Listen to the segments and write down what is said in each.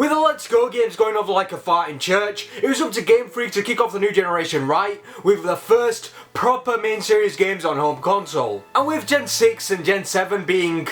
With the Let's Go games going over like a fart in church, it was up to Game Freak to kick off the new generation right, with the first proper main series games on home console. And with Gen 6 and Gen 7 being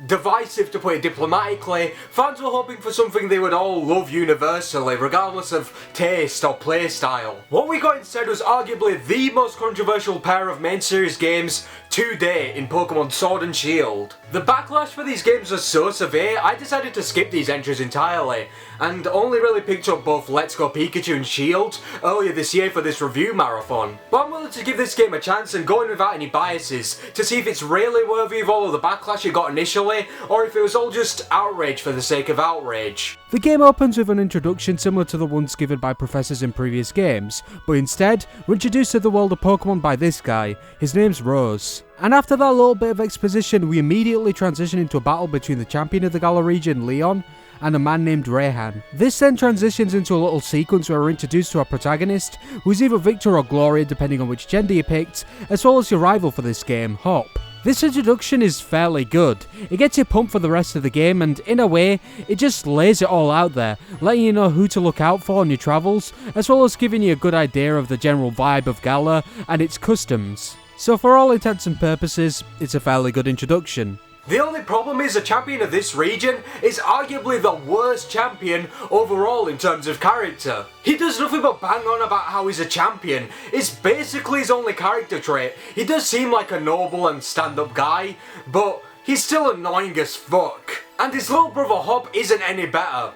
divisive, to put it diplomatically, fans were hoping for something they would all love universally, regardless of taste or playstyle. What we got instead was arguably the most controversial pair of main series games to date in Pokemon Sword and Shield. The backlash for these games was so severe, I decided to skip these entries entirely, and only really picked up both Let's Go Pikachu and Shield earlier this year for this review marathon. But I'm willing to give this game a chance and go in without any biases, to see if it's really worthy of all of the backlash it got initially, or if it was all just outrage for the sake of outrage. The game opens with an introduction similar to the ones given by professors in previous games, but instead, we're introduced to the world of Pokemon by this guy. His name's Rose. And after that little bit of exposition, we immediately transition into a battle between the champion of the Galar region, Leon, and a man named Rayhan. This then transitions into a little sequence where we're introduced to our protagonist, who is either Victor or Gloria depending on which gender you picked, as well as your rival for this game, Hop. This introduction is fairly good. It gets you pumped for the rest of the game, and in a way, it just lays it all out there, letting you know who to look out for on your travels, as well as giving you a good idea of the general vibe of Galar and its customs. So for all intents and purposes, it's a fairly good introduction. The only problem is the champion of this region is arguably the worst champion overall in terms of character. He does nothing but bang on about how he's a champion. It's basically his only character trait. He does seem like a noble and stand-up guy, but he's still annoying as fuck. And his little brother Hop isn't any better.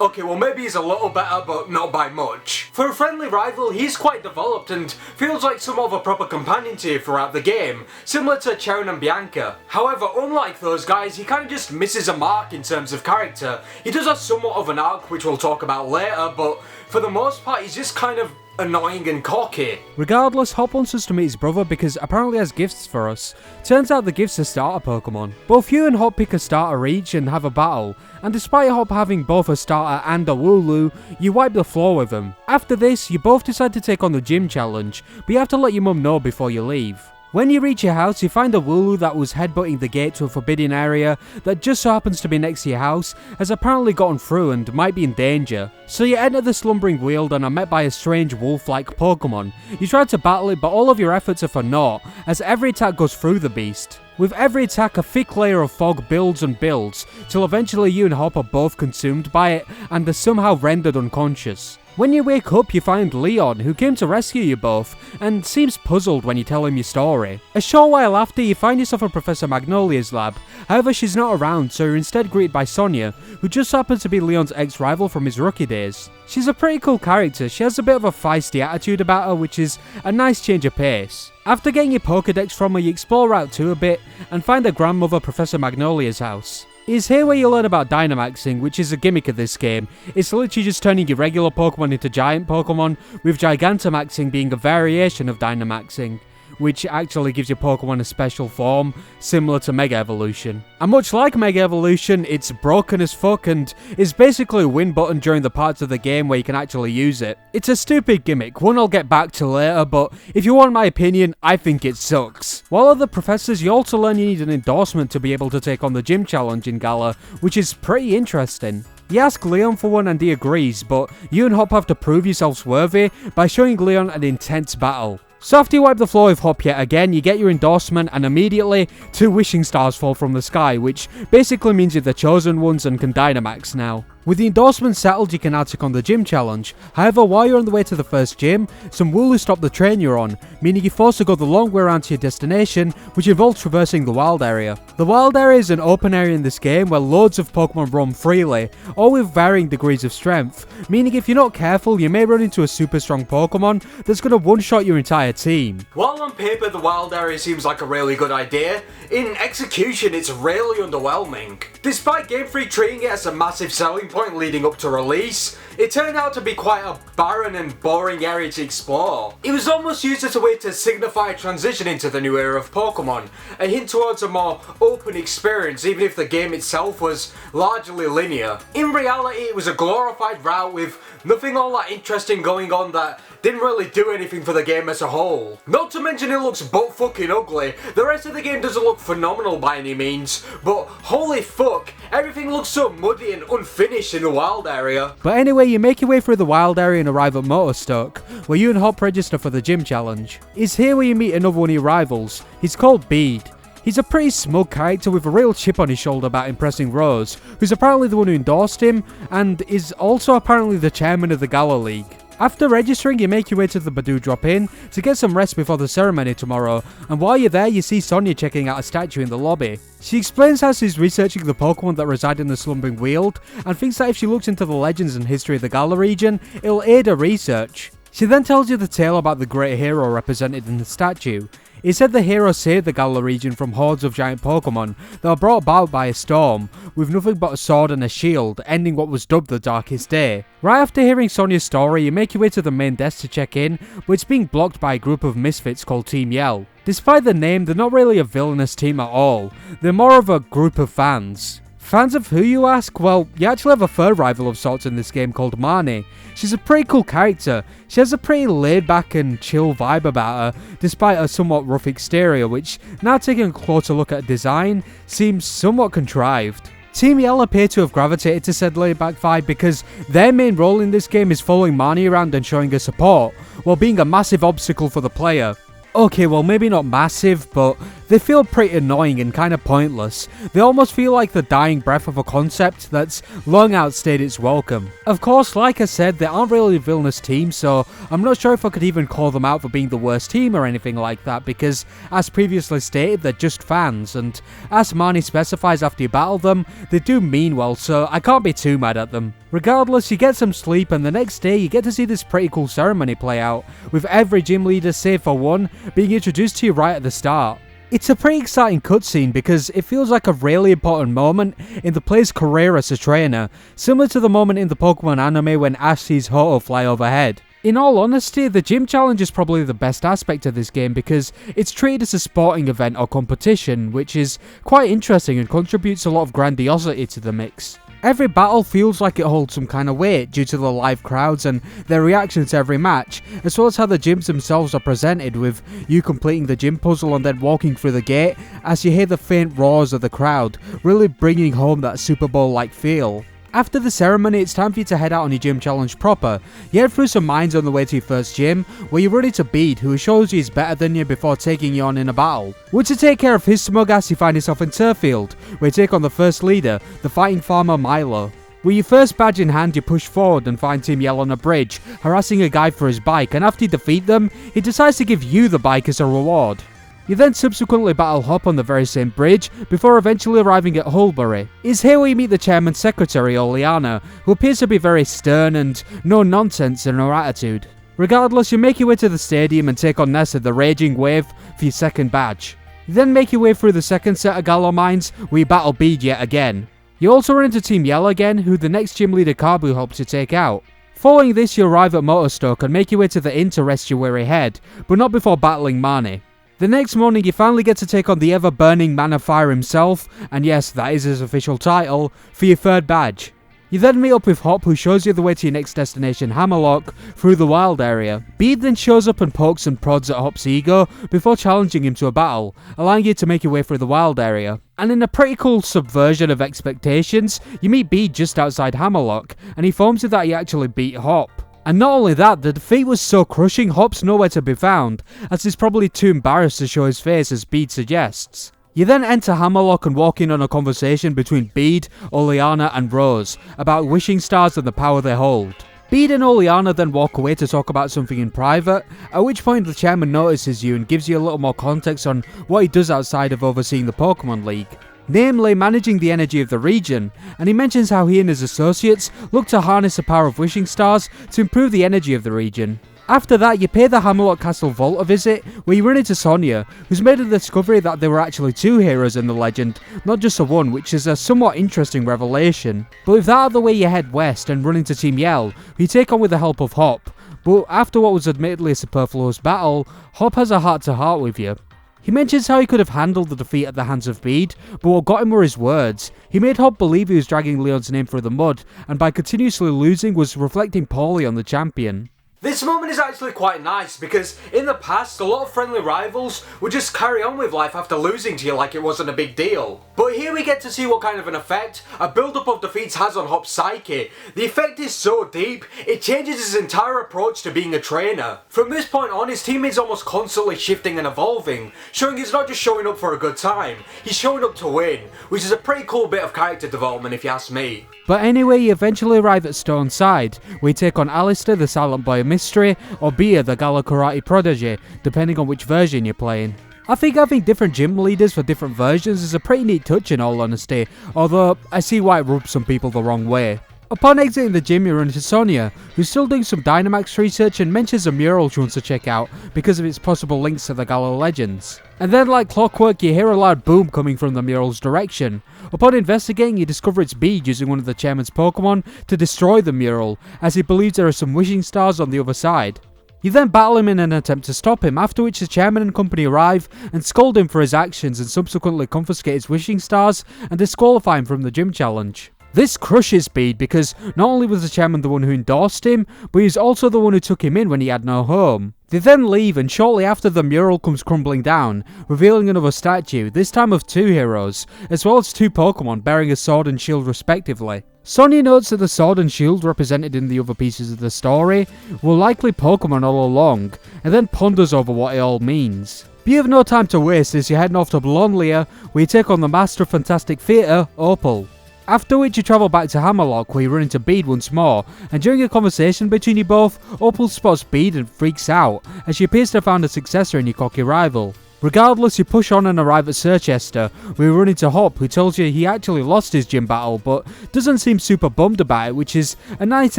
Okay, well maybe he's a little better, but not by much. For a friendly rival, he's quite developed and feels like somewhat of a proper companion to you throughout the game, similar to Charon and Bianca. However, unlike those guys, he kind of just misses a mark in terms of character. He does have somewhat of an arc, which we'll talk about later, but for the most part, he's just kind of annoying and cocky. Regardless, Hop wants us to meet his brother because apparently he has gifts for us. Turns out the gifts are starter Pokemon. Both you and Hop pick a starter each and have a battle, and despite Hop having both a starter and a Wooloo, you wipe the floor with him. After this, you both decide to take on the gym challenge, but you have to let your mum know before you leave. When you reach your house, you find a Wooloo that was headbutting the gate to a forbidden area that just so happens to be next to your house has apparently gotten through and might be in danger. So you enter the slumbering weald and are met by a strange wolf-like Pokemon. You try to battle it, but all of your efforts are for naught, as every attack goes through the beast. With every attack, a thick layer of fog builds and builds, till eventually you and Hop are both consumed by it and are somehow rendered unconscious. When you wake up, you find Leon, who came to rescue you both, and seems puzzled when you tell him your story. A short while after, you find yourself in Professor Magnolia's lab. However, she's not around, so you're instead greeted by Sonia, who just happens to be Leon's ex-rival from his rookie days. She's a pretty cool character. She has a bit of a feisty attitude about her, which is a nice change of pace. After getting your Pokedex from her, you explore Route 2 a bit, and find her grandmother, Professor Magnolia's house. It's here where you learn about Dynamaxing, which is a gimmick of this game. It's literally just turning your regular Pokemon into giant Pokemon, with Gigantamaxing being a variation of Dynamaxing, which actually gives your Pokemon a special form, similar to Mega Evolution. And much like Mega Evolution, it's broken as fuck and is basically a win button during the parts of the game where you can actually use it. It's a stupid gimmick, one I'll get back to later, but if you want my opinion, I think it sucks. While other professors, you also learn you need an endorsement to be able to take on the gym challenge in Galar, which is pretty interesting. You ask Leon for one and he agrees, but you and Hop have to prove yourselves worthy by showing Leon an intense battle. So after you wipe the floor with Hop yet again, you get your endorsement and immediately 2 wishing stars fall from the sky, which basically means you're the chosen ones and can Dynamax now. With the endorsement settled, you can now take on the gym challenge. However, while you're on the way to the first gym, some Wooloo stop the train you're on, meaning you're forced to go the long way around to your destination, which involves traversing the wild area. The wild area is an open area in this game where loads of Pokemon roam freely, all with varying degrees of strength, meaning if you're not careful, you may run into a super strong Pokemon that's going to one-shot your entire team. While on paper the wild area seems like a really good idea, in execution it's really underwhelming. Despite Game Freak treating it as a massive selling point leading up to release, it turned out to be quite a barren and boring area to explore. It was almost used as a way to signify a transition into the new era of Pokemon, a hint towards a more open experience even if the game itself was largely linear. In reality, it was a glorified route with nothing all that interesting going on that didn't really do anything for the game as a whole. Not to mention it looks butt fucking ugly. The rest of the game doesn't look phenomenal by any means, but holy fuck, everything looks so muddy and unfinished finished in the wild area. But anyway, you make your way through the wild area and arrive at Motorstoke, where you and Hop register for the gym challenge. It's here where you meet another one of your rivals. He's called Bede. He's a pretty smug character with a real chip on his shoulder about impressing Rose, who's apparently the one who endorsed him, and is also apparently the chairman of the Gala League. After registering, you make your way to the Badoo drop-in to get some rest before the ceremony tomorrow, and while you're there, you see Sonia checking out a statue in the lobby. She explains how she's researching the Pokemon that reside in the slumbering weald, and thinks that if she looks into the legends and history of the Gala region, it'll aid her research. She then tells you the tale about the great hero represented in the statue. It said the hero saved the Gala region from hordes of giant Pokemon that were brought about by a storm, with nothing but a sword and a shield, ending what was dubbed the Darkest Day. Right after hearing Sonia's story, you make your way to the main desk to check in, but it's being blocked by a group of misfits called Team Yell. Despite the name, they're not really a villainous team at all, they're more of a group of fans. Fans of who, you ask? Well, you actually have a third rival of sorts in this game called Marnie. She's a pretty cool character. She has a pretty laid back and chill vibe about her, despite her somewhat rough exterior, which, now taking a closer look at design, seems somewhat contrived. Team Yell appear to have gravitated to said laid back vibe because their main role in this game is following Marnie around and showing her support, while being a massive obstacle for the player. Okay, well maybe not massive, but they feel pretty annoying and kind of pointless. They almost feel like the dying breath of a concept that's long outstayed its welcome. Of course, like I said, they aren't really a villainous team, so I'm not sure if I could even call them out for being the worst team or anything like that, because as previously stated, they're just fans, and as Marnie specifies after you battle them, they do mean well, so I can't be too mad at them. Regardless, you get some sleep, and the next day you get to see this pretty cool ceremony play out, with every gym leader save for one being introduced to you right at the start. It's a pretty exciting cutscene because it feels like a really important moment in the player's career as a trainer, similar to the moment in the Pokemon anime when Ash sees Hoto fly overhead. In all honesty, the gym challenge is probably the best aspect of this game because it's treated as a sporting event or competition, which is quite interesting and contributes a lot of grandiosity to the mix. Every battle feels like it holds some kind of weight due to the live crowds and their reaction to every match, as well as how the gyms themselves are presented, with you completing the gym puzzle and then walking through the gate as you hear the faint roars of the crowd, really bringing home that Super Bowl-like feel. After the ceremony, it's time for you to head out on your gym challenge proper. You head through some mines on the way to your first gym, where you run into Bede, who shows you he's better than you before taking you on in a battle. Once you take care of his smug ass, you find yourself in Turffield, where you take on the first leader, the fighting farmer Milo. With your first badge in hand, you push forward and find Team Yell on a bridge, harassing a guy for his bike, and after you defeat them, he decides to give you the bike as a reward. You then subsequently battle Hop on the very same bridge, before eventually arriving at Hulbury. It's here where you meet the chairman's secretary, Oleana, who appears to be very stern and no-nonsense in her attitude. Regardless, you make your way to the stadium and take on Nessa, the Raging Wave, for your second badge. You then make your way through the second set of Galar mines, where you battle Bede yet again. You also run into Team Yell again, who the next gym leader Kabu helps you take out. Following this, you arrive at Motorstoke and make your way to the inn to rest your weary head, but not before battling Marnie. The next morning, you finally get to take on the ever-burning Man of Fire himself, and yes, that is his official title, for your third badge. You then meet up with Hop, who shows you the way to your next destination, Hammerlock, through the wild area. Bede then shows up and pokes and prods at Hop's ego, before challenging him to a battle, allowing you to make your way through the wild area. And in a pretty cool subversion of expectations, you meet Bede just outside Hammerlock, and he informs you that he actually beat Hop. And not only that, the defeat was so crushing, Hop's nowhere to be found, as he's probably too embarrassed to show his face, as Bede suggests. You then enter Hammerlock and walk in on a conversation between Bede, Oleana and Rose about wishing stars and the power they hold. Bede and Oleana then walk away to talk about something in private, at which point the chairman notices you and gives you a little more context on what he does outside of overseeing the Pokemon League. Namely, managing the energy of the region, and he mentions how he and his associates look to harness the power of wishing stars to improve the energy of the region. After that, you pay the Hammerlock Castle Vault a visit, where you run into Sonia, who's made a discovery that there were actually two heroes in the legend, not just a one, which is a somewhat interesting revelation. But with that out of the way, you head west and run into Team Yell, who you take on with the help of Hop. But after what was admittedly a superfluous battle, Hop has a heart-to-heart with you. He mentions how he could have handled the defeat at the hands of Bede, but what got him were his words. He made Hop believe he was dragging Leon's name through the mud, and by continuously losing was reflecting poorly on the champion. This moment is actually quite nice because in the past a lot of friendly rivals would just carry on with life after losing to you like it wasn't a big deal. But here we get to see what kind of an effect a build-up of defeats has on Hop's psyche. The effect is so deep, it changes his entire approach to being a trainer. From this point on, his team is almost constantly shifting and evolving, showing he's not just showing up for a good time, he's showing up to win, which is a pretty cool bit of character development if you ask me. But anyway, you eventually arrive at Stone's side, where you take on Alistair, the Silent Boy of Mystery, or Bia, the Gala Karate Prodigy, depending on which version you're playing. I think having different gym leaders for different versions is a pretty neat touch in all honesty, although I see why it rubs some people the wrong way. Upon exiting the gym, you run into Sonia, who's still doing some Dynamax research and mentions a mural she wants to check out because of its possible links to the Gala legends. And then like clockwork, you hear a loud boom coming from the mural's direction. Upon investigating, you discover it's Bede using one of the chairman's Pokemon to destroy the mural, as he believes there are some wishing stars on the other side. You then battle him in an attempt to stop him, after which the chairman and company arrive and scold him for his actions and subsequently confiscate his wishing stars and disqualify him from the gym challenge. This crushes Bede because not only was the chairman the one who endorsed him, but he was also the one who took him in when he had no home. They then leave, and shortly after the mural comes crumbling down, revealing another statue, this time of two heroes, as well as two Pokemon bearing a sword and shield respectively. Sonia notes that the sword and shield represented in the other pieces of the story were likely Pokemon all along, and then ponders over what it all means. But you have no time to waste as you're heading off to Blonlia, where you take on the Master of Fantastic Theatre, Opal. After which you travel back to Hammerlock, where you run into Bede once more, and during a conversation between you both, Opal spots Bede and freaks out, as she appears to have found a successor in your cocky rival. Regardless, you push on and arrive at Sirchester, where you run into Hop, who tells you he actually lost his gym battle, but doesn't seem super bummed about it, which is a nice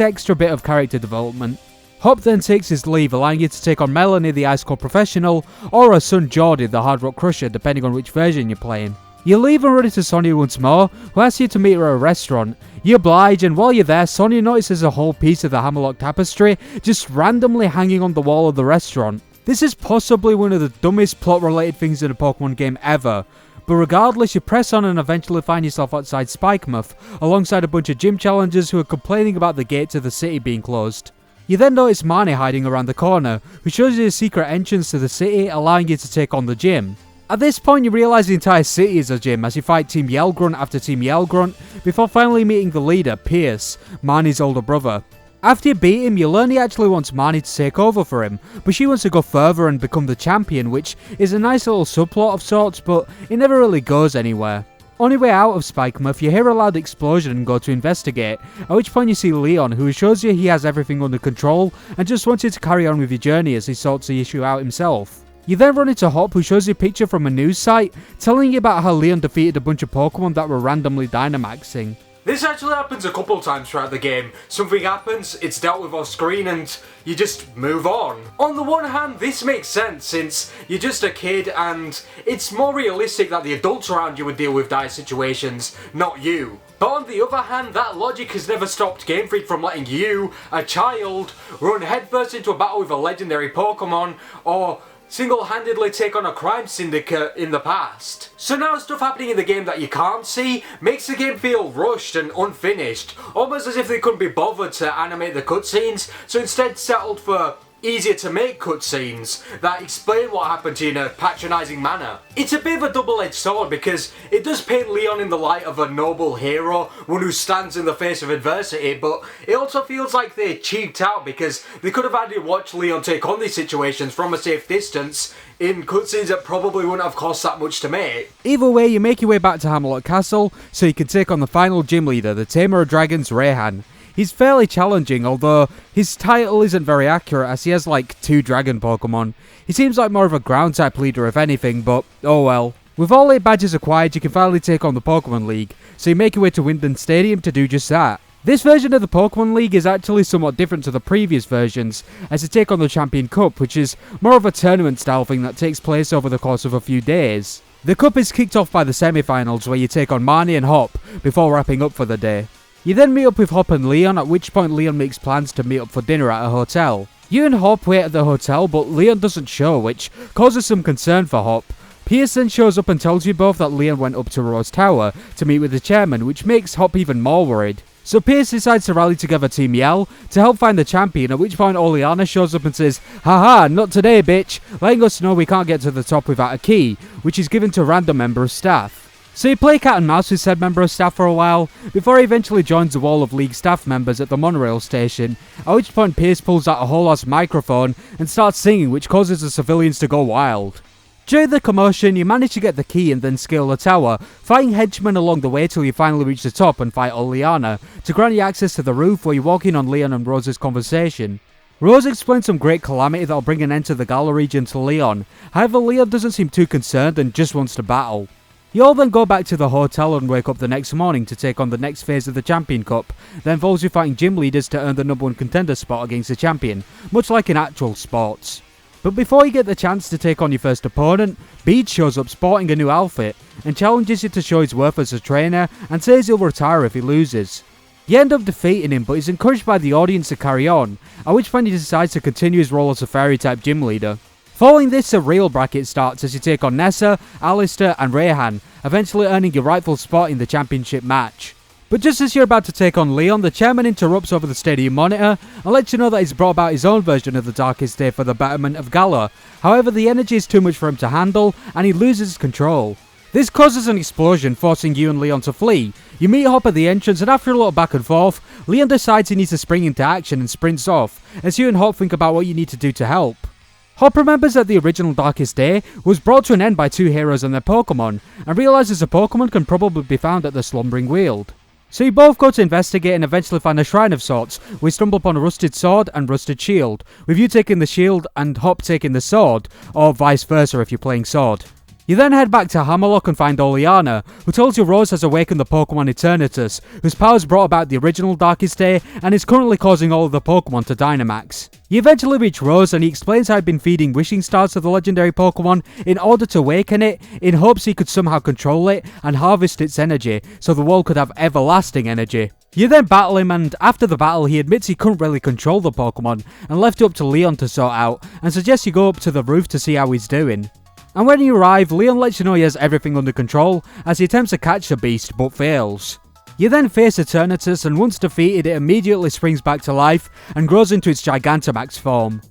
extra bit of character development. Hop then takes his leave, allowing you to take on Melanie, the Ice Core Professional, or her son Jordy, the Hard Rock Crusher, depending on which version you're playing. You leave and run into Sonia once more, who asks you to meet her at a restaurant. You oblige, and while you're there, Sonia notices a whole piece of the Hammerlock tapestry just randomly hanging on the wall of the restaurant. This is possibly one of the dumbest plot-related things in a Pokemon game ever, but regardless, you press on and eventually find yourself outside Spikemuth, alongside a bunch of gym challengers who are complaining about the gate to the city being closed. You then notice Marnie hiding around the corner, who shows you a secret entrance to the city, allowing you to take on the gym. At this point, you realise the entire city is a gym as you fight Team Yellgrunt after Team Yellgrunt, before finally meeting the leader, Pierce, Marnie's older brother. After you beat him, you learn he actually wants Marnie to take over for him, but she wants to go further and become the champion, which is a nice little subplot of sorts, but it never really goes anywhere. On your way out of Spikemuth, you hear a loud explosion and go to investigate, at which point you see Leon, who shows you he has everything under control and just wants you to carry on with your journey as he sorts the issue out himself. You then run into Hop, who shows you a picture from a news site telling you about how Leon defeated a bunch of Pokemon that were randomly Dynamaxing. This actually happens a couple times throughout the game. Something happens, it's dealt with off screen, and you just move on. On the one hand, this makes sense since you're just a kid and it's more realistic that the adults around you would deal with dire situations, not you. But on the other hand, that logic has never stopped Game Freak from letting you, a child, run headfirst into a battle with a legendary Pokemon, or single-handedly take on a crime syndicate in the past. So now stuff happening in the game that you can't see makes the game feel rushed and unfinished, almost as if they couldn't be bothered to animate the cutscenes, so instead settled for easier to make cutscenes that explain what happened to you in a patronising manner. It's a bit of a double-edged sword because it does paint Leon in the light of a noble hero, one who stands in the face of adversity, but it also feels like they cheaped out because they could have had you watch Leon take on these situations from a safe distance in cutscenes that probably wouldn't have cost that much to make. Either way, you make your way back to Hammerlock Castle so you can take on the final gym leader, the Tamer of Dragons, Raihan. He's fairly challenging, although his title isn't very accurate as he has like 2 dragon Pokemon. He seems like more of a ground type leader if anything, but oh well. With all 8 badges acquired, you can finally take on the Pokemon League, so you make your way to Winden Stadium to do just that. This version of the Pokemon League is actually somewhat different to the previous versions, as you take on the Champion Cup, which is more of a tournament style thing that takes place over the course of a few days. The cup is kicked off by the semi-finals where you take on Marnie and Hop before wrapping up for the day. You then meet up with Hop and Leon, at which point Leon makes plans to meet up for dinner at a hotel. You and Hop wait at the hotel, but Leon doesn't show, which causes some concern for Hop. Pierce then shows up and tells you both that Leon went up to Rose Tower to meet with the chairman, which makes Hop even more worried. So Pierce decides to rally together Team Yell to help find the champion, at which point Oleana shows up and says, "Haha, not today bitch," letting us know we can't get to the top without a key, which is given to a random member of staff. So you play cat and mouse with said member of staff for a while, before he eventually joins the wall of League staff members at the monorail station, at which point Pierce pulls out a whole ass microphone and starts singing, which causes the civilians to go wild. During the commotion, you manage to get the key and then scale the tower, fighting henchmen along the way till you finally reach the top and fight Oleana, to grant you access to the roof where you walk in on Leon and Rose's conversation. Rose explains some great calamity that'll bring an end to the Gala region to Leon, however Leon doesn't seem too concerned and just wants to battle. You all then go back to the hotel and wake up the next morning to take on the next phase of the Champion Cup that involves you fighting gym leaders to earn the number 1 contender spot against the champion, much like in actual sports. But before you get the chance to take on your first opponent, Bede shows up sporting a new outfit and challenges you to show his worth as a trainer and says he'll retire if he loses. You end up defeating him, but he's encouraged by the audience to carry on, at which point he decides to continue his role as a fairy type gym leader. Following this, a real bracket starts as you take on Nessa, Alistair and Rayhan, eventually earning your rightful spot in the championship match. But just as you're about to take on Leon, the chairman interrupts over the stadium monitor and lets you know that he's brought about his own version of the Darkest Day for the betterment of Gala. However, the energy is too much for him to handle and he loses control. This causes an explosion, forcing you and Leon to flee. You meet Hop at the entrance and after a little back and forth, Leon decides he needs to spring into action and sprints off, as you and Hop think about what you need to do to help. Hop remembers that the original Darkest Day was brought to an end by 2 heroes and their Pokemon, and realises a Pokemon can probably be found at the Slumbering Weald. So you both go to investigate and eventually find a shrine of sorts, where you stumble upon a rusted sword and rusted shield, with you taking the shield and Hop taking the sword, or vice versa if you're playing sword. You then head back to Hammerlock and find Oleana, who tells you Rose has awakened the Pokemon Eternatus, whose powers brought about the original Darkest Day and is currently causing all of the Pokemon to Dynamax. You eventually reach Rose and he explains how he'd been feeding wishing stars to the legendary Pokemon in order to awaken it, in hopes he could somehow control it and harvest its energy, so the world could have everlasting energy. You then battle him and after the battle he admits he couldn't really control the Pokemon and left it up to Leon to sort out and suggests you go up to the roof to see how he's doing. And when you arrive, Leon lets you know he has everything under control as he attempts to catch the beast but fails. You then face Eternatus and once defeated it immediately springs back to life and grows into its Gigantamax form.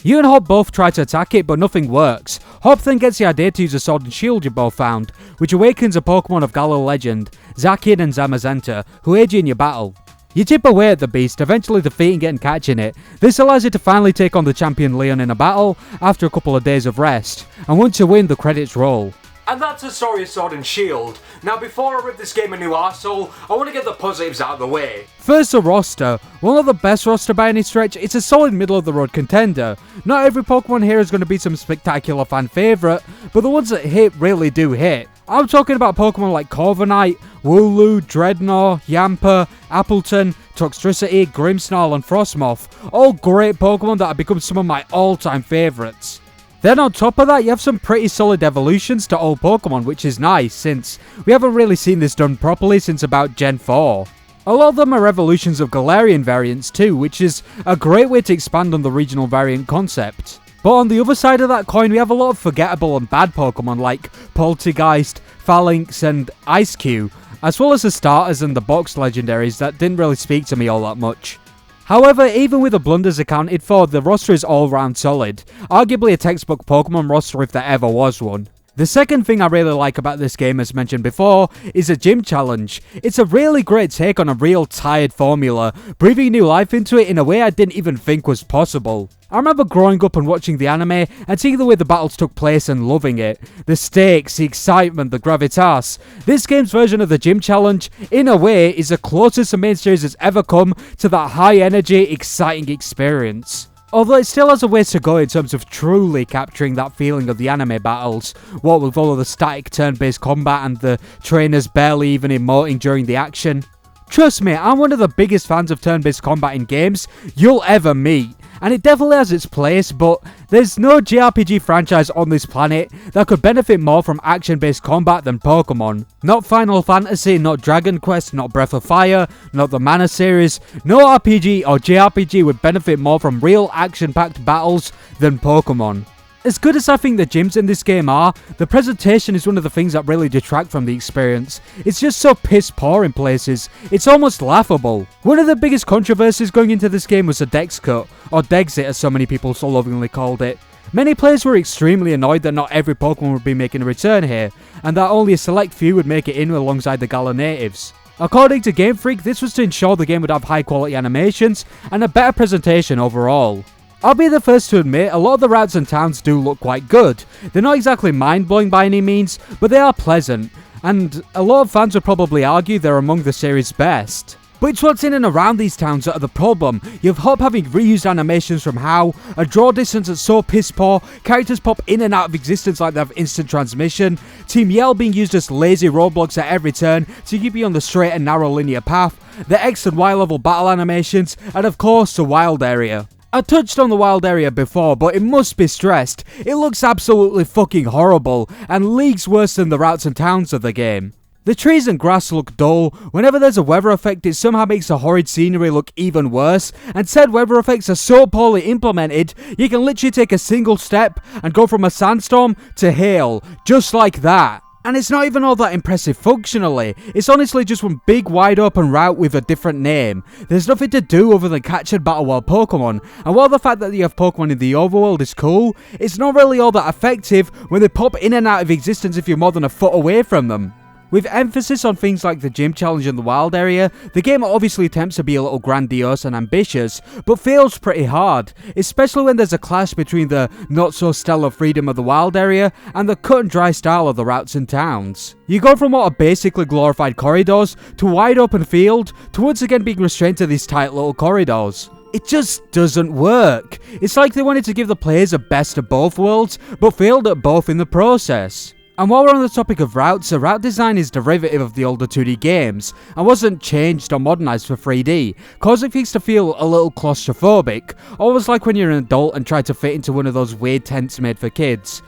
You and Hop both try to attack it but nothing works. Hop then gets the idea to use a sword and shield you both found, which awakens a Pokemon of Gala legend, Zacian and Zamazenta, who aid you in your battle. You chip away at the beast, eventually defeating it and catching it. This allows you to finally take on the champion Leon in a battle after a couple of days of rest, and once you win, the credits roll. And that's the story of Sword and Shield. Now before I rip this game a new arsehole, I want to get the positives out of the way. First, the roster. Well, not the best roster by any stretch, it's a solid middle of the road contender. Not every Pokemon here is going to be some spectacular fan favourite, but the ones that hit really do hit. I'm talking about Pokemon like Corviknight, Wooloo, Dreadnought, Yamper, Appleton, Toxtricity, Grimmsnarl and Frostmoth. All great Pokemon that have become some of my all-time favourites. Then on top of that, you have some pretty solid evolutions to old Pokemon, which is nice, since we haven't really seen this done properly since about Gen 4. A lot of them are evolutions of Galarian variants too, which is a great way to expand on the regional variant concept. But on the other side of that coin, we have a lot of forgettable and bad Pokemon like Poltergeist, Phalanx and Ice-Q, as well as the starters and the box legendaries that didn't really speak to me all that much. However, even with the blunders accounted for, the roster is all round solid, arguably a textbook Pokemon roster if there ever was one. The second thing I really like about this game, as mentioned before, is a gym challenge. It's a really great take on a real tired formula, breathing new life into it in a way I didn't even think was possible. I remember growing up and watching the anime and seeing the way the battles took place and loving it. The stakes, the excitement, the gravitas. This game's version of the gym challenge, in a way, is the closest the main series has ever come to that high energy, exciting experience. Although it still has a ways to go in terms of truly capturing that feeling of the anime battles, what with all of the static turn-based combat and the trainers barely even emoting during the action. Trust me, I'm one of the biggest fans of turn-based combat in games you'll ever meet, and it definitely has its place, but there's no JRPG franchise on this planet that could benefit more from action-based combat than Pokemon. Not Final Fantasy, not Dragon Quest, not Breath of Fire, not the Mana series. No RPG or JRPG would benefit more from real action-packed battles than Pokemon. As good as I think the gyms in this game are, the presentation is one of the things that really detract from the experience. It's just so piss poor in places, it's almost laughable. One of the biggest controversies going into this game was the Dex Cut, or Dexit as so many people so lovingly called it. Many players were extremely annoyed that not every Pokemon would be making a return here, and that only a select few would make it in alongside the Galar natives. According to Game Freak, this was to ensure the game would have high quality animations and a better presentation overall. I'll be the first to admit, a lot of the routes and towns do look quite good. They're not exactly mind-blowing by any means, but they are pleasant, and a lot of fans would probably argue they're among the series' best. But it's what's in and around these towns that are the problem. You have Hop having reused animations from HOW, a draw distance that's so piss poor, characters pop in and out of existence like they have instant transmission, Team Yell being used as lazy roadblocks at every turn to keep you on the straight and narrow linear path, the X and Y level battle animations, and of course the wild area. I touched on the wild area before, but it must be stressed, it looks absolutely fucking horrible, and leagues worse than the routes and towns of the game. The trees and grass look dull, whenever there's a weather effect it somehow makes the horrid scenery look even worse, and said weather effects are so poorly implemented, you can literally take a single step and go from a sandstorm to hail, just like that. And it's not even all that impressive functionally, it's honestly just one big wide open route with a different name. There's nothing to do other than catch and battle wild Pokemon, and while the fact that you have Pokemon in the overworld is cool, it's not really all that effective when they pop in and out of existence if you're more than a foot away from them. With emphasis on things like the gym challenge and the wild area, the game obviously attempts to be a little grandiose and ambitious, but fails pretty hard, especially when there's a clash between the not-so-stellar freedom of the wild area and the cut-and-dry style of the routes and towns. You go from what are basically glorified corridors to a wide open field to once again being restrained to these tight little corridors. It just doesn't work. It's like they wanted to give the players a best of both worlds, but failed at both in the process. And while we're on the topic of routes, the route design is derivative of the older 2D games, and wasn't changed or modernised for 3D, causing things to feel a little claustrophobic, almost like when you're an adult and try to fit into one of those weird tents made for kids.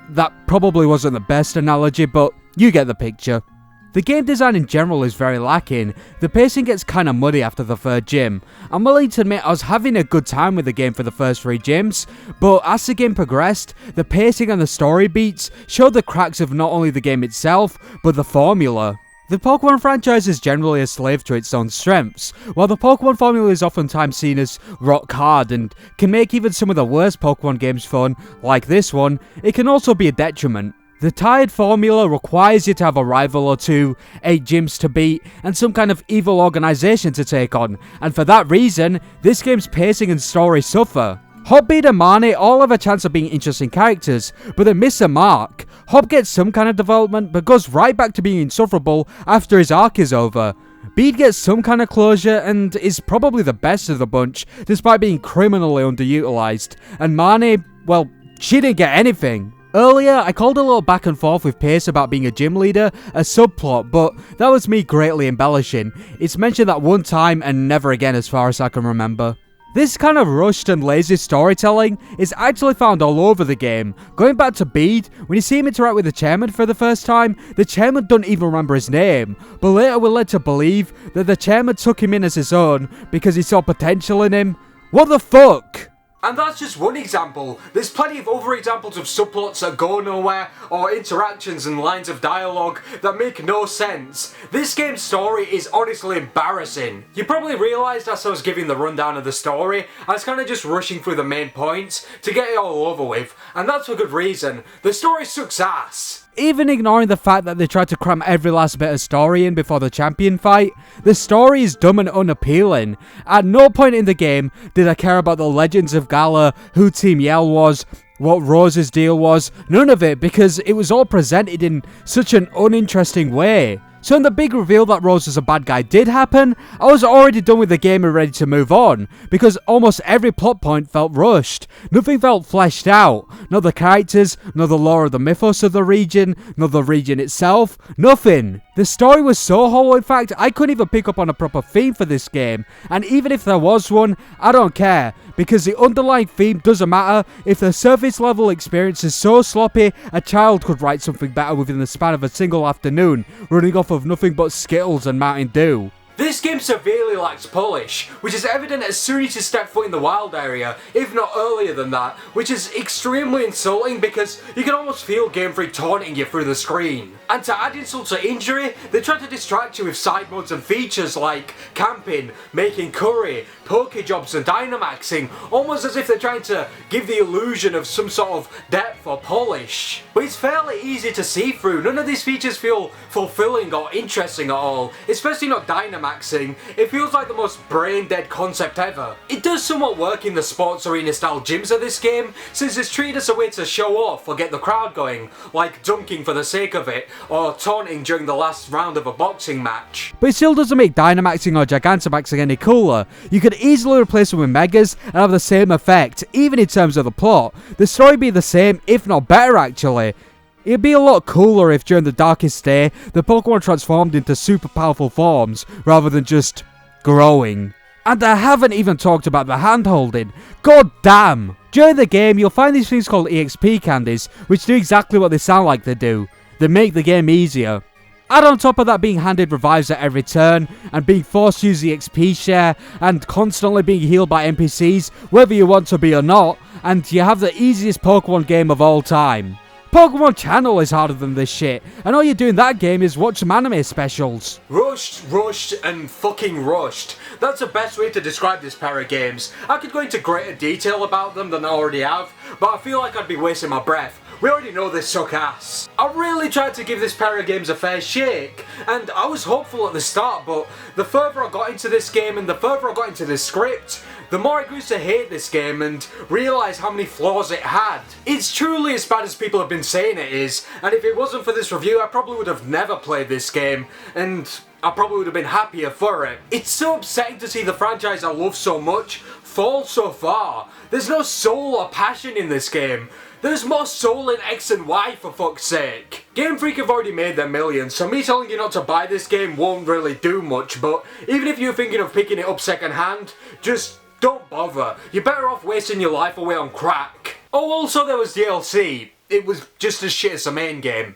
That probably wasn't the best analogy, but you get the picture. The game design in general is very lacking, the pacing gets kinda muddy after the third gym. I'm willing to admit I was having a good time with the game for the first 3 gyms, but as the game progressed, the pacing and the story beats showed the cracks of not only the game itself, but the formula. The Pokemon franchise is generally a slave to its own strengths. While the Pokemon formula is oftentimes seen as rock hard and can make even some of the worst Pokemon games fun, like this one, it can also be a detriment. The tired formula requires you to have a rival or two, 8 gyms to beat, and some kind of evil organisation to take on, and for that reason, this game's pacing and story suffer. Hopbead and Marnie all have a chance of being interesting characters, but they miss a mark. Hop gets some kind of development, but goes right back to being insufferable after his arc is over. Bead gets some kind of closure and is probably the best of the bunch, despite being criminally underutilised, and Marnie, well, she didn't get anything. Earlier, I called a little back and forth with Pace about being a gym leader a subplot, but that was me greatly embellishing. It's mentioned that one time and never again as far as I can remember. This kind of rushed and lazy storytelling is actually found all over the game. Going back to Bede, when you see him interact with the chairman for the first time, the chairman doesn't even remember his name, but later we're led to believe that the chairman took him in as his own because he saw potential in him. What the fuck? And that's just one example. There's plenty of other examples of subplots that go nowhere, or interactions and lines of dialogue that make no sense. This game's story is honestly embarrassing. You probably realised as I was giving the rundown of the story, I was kind of just rushing through the main points to get it all over with, and that's for good reason. The story sucks ass. Even ignoring the fact that they tried to cram every last bit of story in before the champion fight, the story is dumb and unappealing. At no point in the game did I care about the legends of Galar, who Team Yell was, what Rose's deal was, none of it, because it was all presented in such an uninteresting way. So when the big reveal that Rose was a bad guy did happen, I was already done with the game and ready to move on, because almost every plot point felt rushed. Nothing felt fleshed out. Not the characters, nor the lore of the mythos of the region, nor the region itself, nothing. The story was so hollow, in fact, I couldn't even pick up on a proper theme for this game, and even if there was one, I don't care, because the underlying theme doesn't matter. If the surface level experience is so sloppy, a child could write something better within the span of a single afternoon, running off of nothing but Skittles and Mountain Dew. This game severely lacks polish, which is evident as soon as you step foot in the wild area, if not earlier than that, which is extremely insulting because you can almost feel Game Freak taunting you through the screen. And to add insult to injury, they try to distract you with side modes and features like camping, making curry, poke jobs and dynamaxing, almost as if they're trying to give the illusion of some sort of depth or polish. But it's fairly easy to see through. None of these features feel fulfilling or interesting at all, especially not dynamaxing. It feels like the most brain dead concept ever. It does somewhat work in the sports arena style gyms of this game, since it's treated as a way to show off or get the crowd going, like dunking for the sake of it, or taunting during the last round of a boxing match. But it still doesn't make Dynamaxing or Gigantamaxing any cooler. You could easily replace them with Megas and have the same effect, even in terms of the plot. The story would be the same, if not better actually. It'd be a lot cooler if during the darkest day, the Pokemon transformed into super powerful forms, rather than just growing. And I haven't even talked about the hand-holding. God damn! During the game, you'll find these things called EXP candies, which do exactly what they sound like they do. They make the game easier. Add on top of that being handed revives at every turn, and being forced to use the XP share, and constantly being healed by NPCs, whether you want to be or not, and you have the easiest Pokemon game of all time. Pokemon Channel is harder than this shit, and all you do in that game is watch some anime specials. Rushed, and fucking rushed. That's the best way to describe this pair of games. I could go into greater detail about them than I already have, but I feel like I'd be wasting my breath. We already know they suck ass. I really tried to give this pair of games a fair shake, and I was hopeful at the start, but the further I got into this game and the further I got into the script, the more I grew to hate this game and realise how many flaws it had. It's truly as bad as people have been saying it is, and if it wasn't for this review I probably would have never played this game, and I probably would have been happier for it. It's so upsetting to see the franchise I love so much fall so far. There's no soul or passion in this game. There's more soul in X and Y, for fuck's sake. Game Freak have already made their millions, so me telling you not to buy this game won't really do much, but even if you're thinking of picking it up second hand, just don't bother. You're better off wasting your life away on crack. Oh, also there was DLC. It was just as shit as the main game.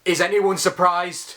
Is anyone surprised?